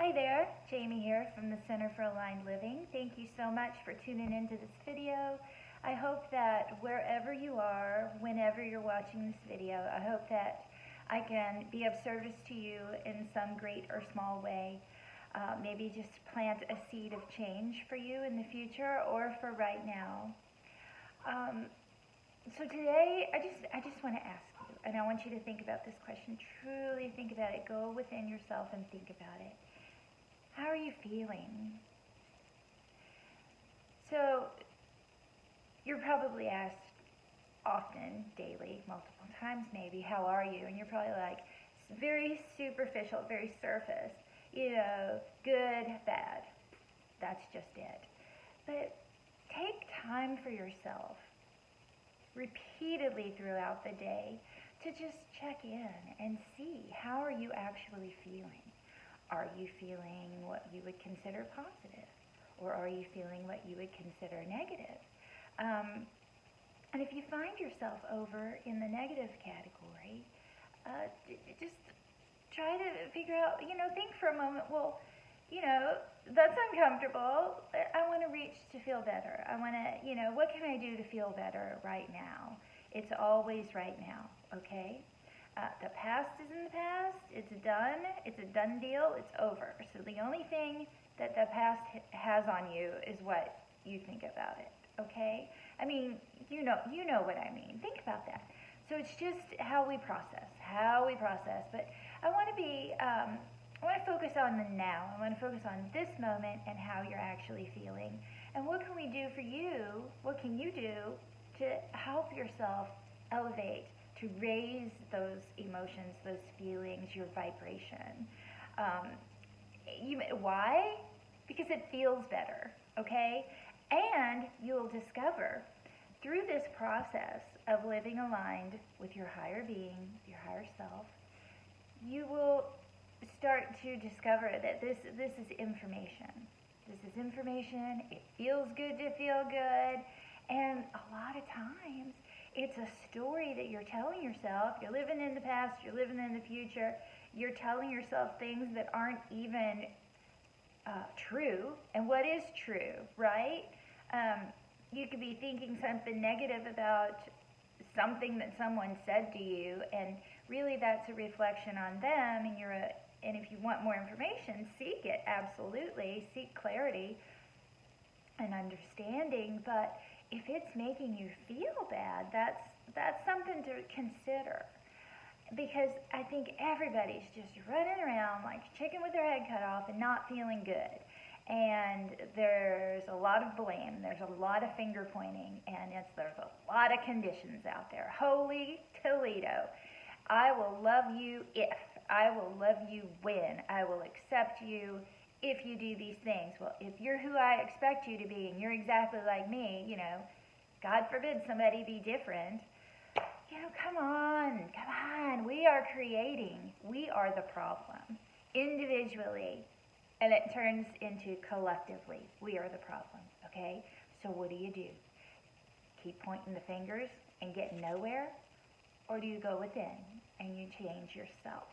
Hi there, Jamie here from the Center for Aligned Living. Thank you so much for tuning into this video. I hope that wherever you are, whenever you're watching this video, I hope that I can be of service to you in some great or small way. Maybe just plant a seed of change for you in the future or for right now. So today, I just want to ask you, and I want you to think about this question. Truly think about it. Go within yourself and think about it. How are you feeling? So, you're probably asked often, daily, multiple times maybe, how are you? And you're probably like, very superficial, very surface. Good, bad. That's just it. But take time for yourself repeatedly throughout the day to just check in and see, how are you actually feeling? Are you feeling what you would consider positive? Or are you feeling what you would consider negative? And if you find yourself over in the negative category, just try to figure out, think for a moment, well, that's uncomfortable. I want to reach to feel better. I want to, what can I do to feel better right now? It's always right now, okay? The past is in the past. It's done. It's a done deal. It's over. So the only thing that the past has on you is what you think about it, okay? I mean, you know what I mean. Think about that. So it's just how we process. But I want to focus on the now. I want to focus on this moment and how you're actually feeling. And what can we do for you? What can you do to help yourself elevate, to raise those emotions, those feelings, your vibration? Why? Because it feels better, okay? And you'll discover through this process of living aligned with your higher being, your higher self, you will start to discover that this is information. This is information. It feels good to feel good. And a lot of times, it's a story that you're telling yourself. You're living in the past. You're living in the future. You're telling yourself things that aren't even true. And what is true, right? You could be thinking something negative about something that someone said to you, and really that's a reflection on them, and if you want more information, seek it, absolutely. Seek clarity and understanding, but if it's making you feel bad, that's something to consider. Because I think everybody's just running around like a chicken with their head cut off and not feeling good. And there's a lot of blame, there's a lot of finger pointing, and there's a lot of conditions out there. Holy Toledo. I will love you if. I will love you when. I will accept you if you do these things. Well, if you're who I expect you to be and you're exactly like me, God forbid somebody be different. Come on. We are creating. We are the problem. Individually. And it turns into collectively. We are the problem. Okay? So what do? Keep pointing the fingers and get nowhere? Or do you go within and you change yourself?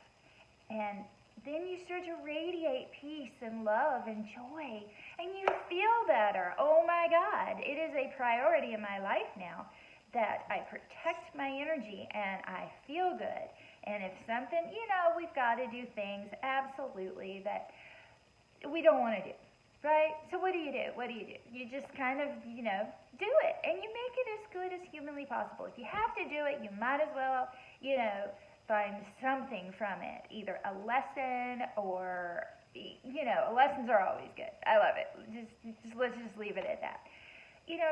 And then you start to radiate peace and love and joy. And you feel better. Oh my God. It is a priority in my life now that I protect my energy and I feel good. And if something, we've got to do things absolutely that we don't want to do, right? So what do? You just kind of, do it. And you make it as good as humanly possible. If you have to do it, you might as well, find something from it. Either a lesson or, lessons are always good. I love it. Let's just leave it at that.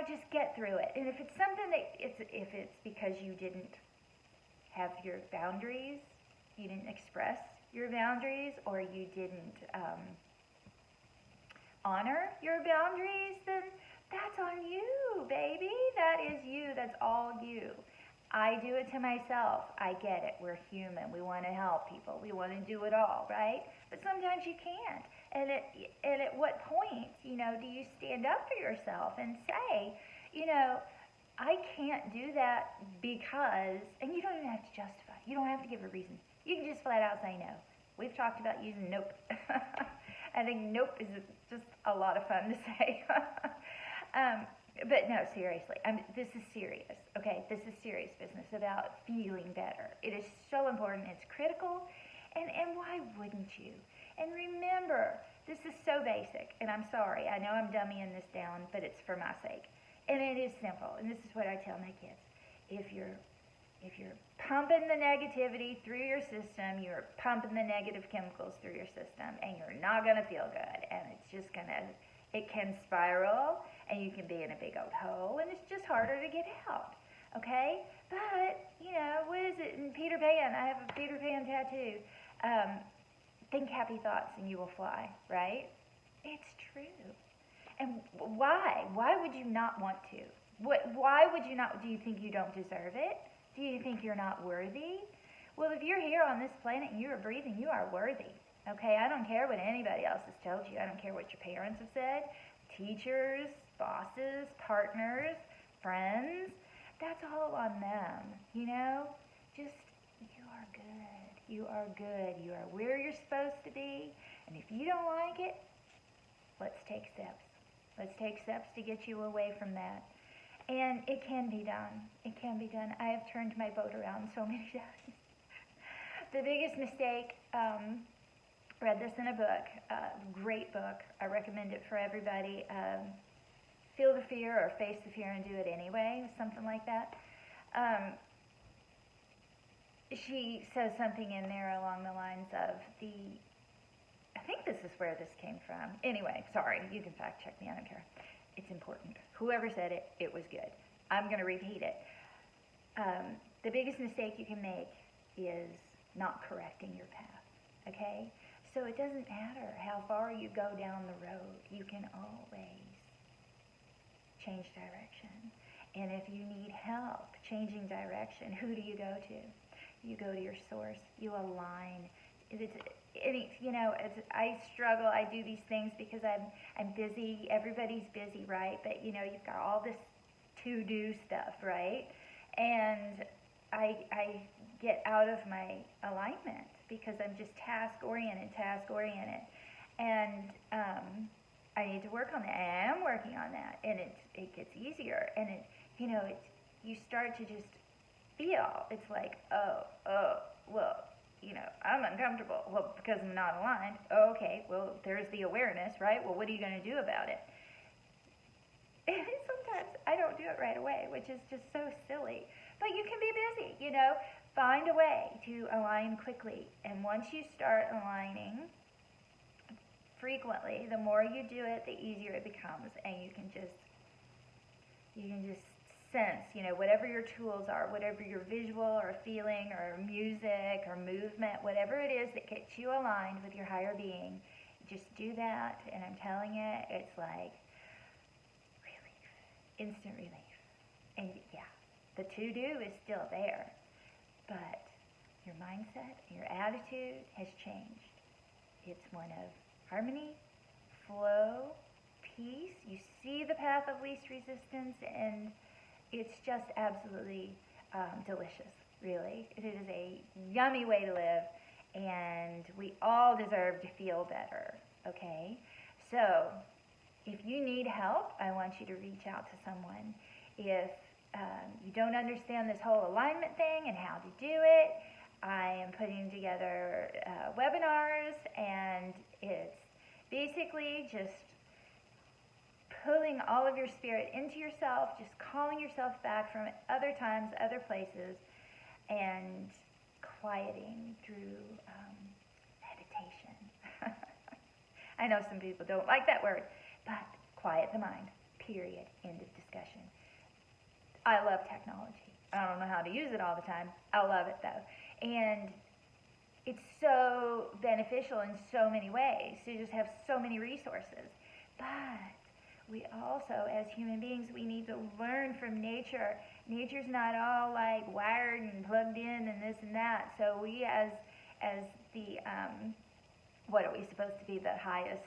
Just get through it. And if it's something if it's because you didn't have your boundaries, you didn't express your boundaries, or you didn't honor your boundaries, then that's on you, baby. That is you. That's all you. I do it to myself. I get it. We're human. We want to help people. We want to do it all, right? But sometimes you can't. And at what point, do you stand up for yourself and say, I can't do that because, and you don't even have to justify. You don't have to give a reason. You can just flat out say no. We've talked about using nope. I think nope is just a lot of fun to say. But no, seriously, this is serious, okay? This is serious business about feeling better. It is so important. It's critical. And why wouldn't you? And remember, this is so basic, and I'm sorry. I know I'm dummying this down, but it's for my sake. And it is simple, and this is what I tell my kids. If you're pumping the negativity through your system, you're pumping the negative chemicals through your system, and you're not going to feel good, and it's just going to, it can spiral, and you can be in a big old hole, and it's just harder to get out, okay? But, you know, what is it in Peter Pan? I have a Peter Pan tattoo. Think happy thoughts and you will fly, right? It's true. And why? Why would you not want to? Why would you not? Do you think you don't deserve it? Do you think you're not worthy? Well, if you're here on this planet and you are breathing, you are worthy. Okay? I don't care what anybody else has told you. I don't care what your parents have said. Teachers, bosses, partners, friends. That's all on them. You know? Just, you are good. You are good. You are where you're supposed to be. And if you don't like it, let's take steps. Let's take steps to get you away from that. And it can be done. It can be done. I have turned my boat around so many times. The biggest mistake, read this in a book, great book. I recommend it for everybody. Feel the fear or face the fear and do it anyway, something like that. She says something in there along the lines of I think this is where this came from. Anyway, sorry, you can fact check me, I don't care. It's important. Whoever said it, it was good. I'm going to repeat it. The biggest mistake you can make is not correcting your path, okay? So it doesn't matter how far you go down the road. You can always change direction. And if you need help changing direction, who do you go to? You go to your source. You align. I struggle. I do these things because I'm busy. Everybody's busy, right? But you've got all this to-do stuff, right? And I get out of my alignment because I'm just task-oriented. And I need to work on that. I am working on that, and it gets easier. And you start to just feel. It's like, well, I'm uncomfortable. Well, because I'm not aligned. Okay, well, there's the awareness, right? Well, what are you going to do about it? And sometimes I don't do it right away, which is just so silly. But you can be busy, Find a way to align quickly. And once you start aligning frequently, the more you do it, the easier it becomes. And you can just sense, whatever your tools are, whatever your visual or feeling or music or movement, whatever it is that gets you aligned with your higher being, just do that. And I'm telling you, it's like relief, instant relief. And yeah, the to-do is still there, but your mindset, your attitude has changed. It's one of harmony, flow, peace. You see the path of least resistance, and it's just absolutely delicious, really. It is a yummy way to live, and we all deserve to feel better, okay? So if you need help, I want you to reach out to someone. If you don't understand this whole alignment thing and how to do it, I am putting together webinars, and it's basically just pulling all of your spirit into yourself, just calling yourself back from other times, other places, and quieting through meditation. I know some people don't like that word, but quiet the mind, period, end of discussion. I love technology. I don't know how to use it all the time. I love it, though. And it's so beneficial in so many ways. You just have so many resources. But we also, as human beings, we need to learn from nature. Nature's not all like wired and plugged in and this and that. So we, as the, what are we supposed to be, the highest,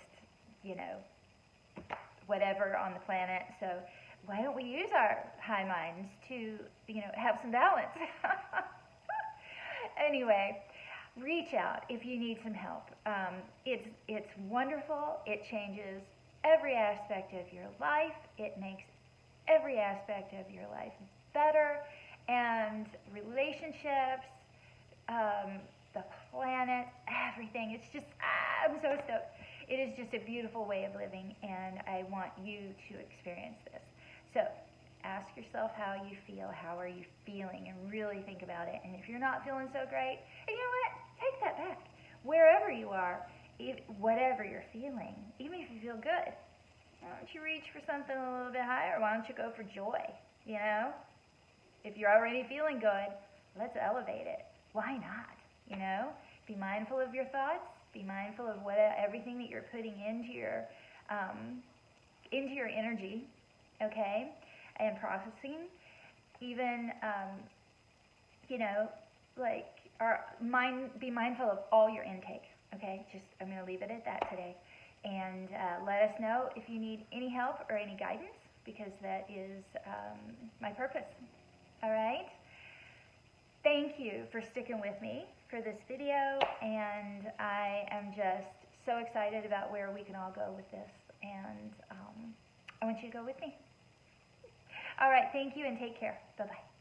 whatever on the planet. So why don't we use our high minds to, have some balance? Anyway, reach out if you need some help. It's wonderful. It changes every aspect of your life. It makes every aspect of your life better, and relationships, the planet, everything. It's just, I'm so stoked. It is just a beautiful way of living, and I want you to experience this. So ask yourself how you feel, how are you feeling, and really think about it. And if you're not feeling so great, and you know what? Take that back. Wherever you are, whatever you're feeling, even if you feel good, why don't you reach for something a little bit higher? Why don't you go for joy? You know? If you're already feeling good, let's elevate it. Why not? You know? Be mindful of your thoughts. Be mindful of everything that you're putting into your energy, okay? And processing. Even, you know, like, be mindful of all your intake, okay? Just, I'm going to leave it at that today. And let us know if you need any help or any guidance, because that is my purpose. All right? Thank you for sticking with me for this video, and I am just so excited about where we can all go with this, and I want you to go with me. All right, thank you, and take care. Bye-bye.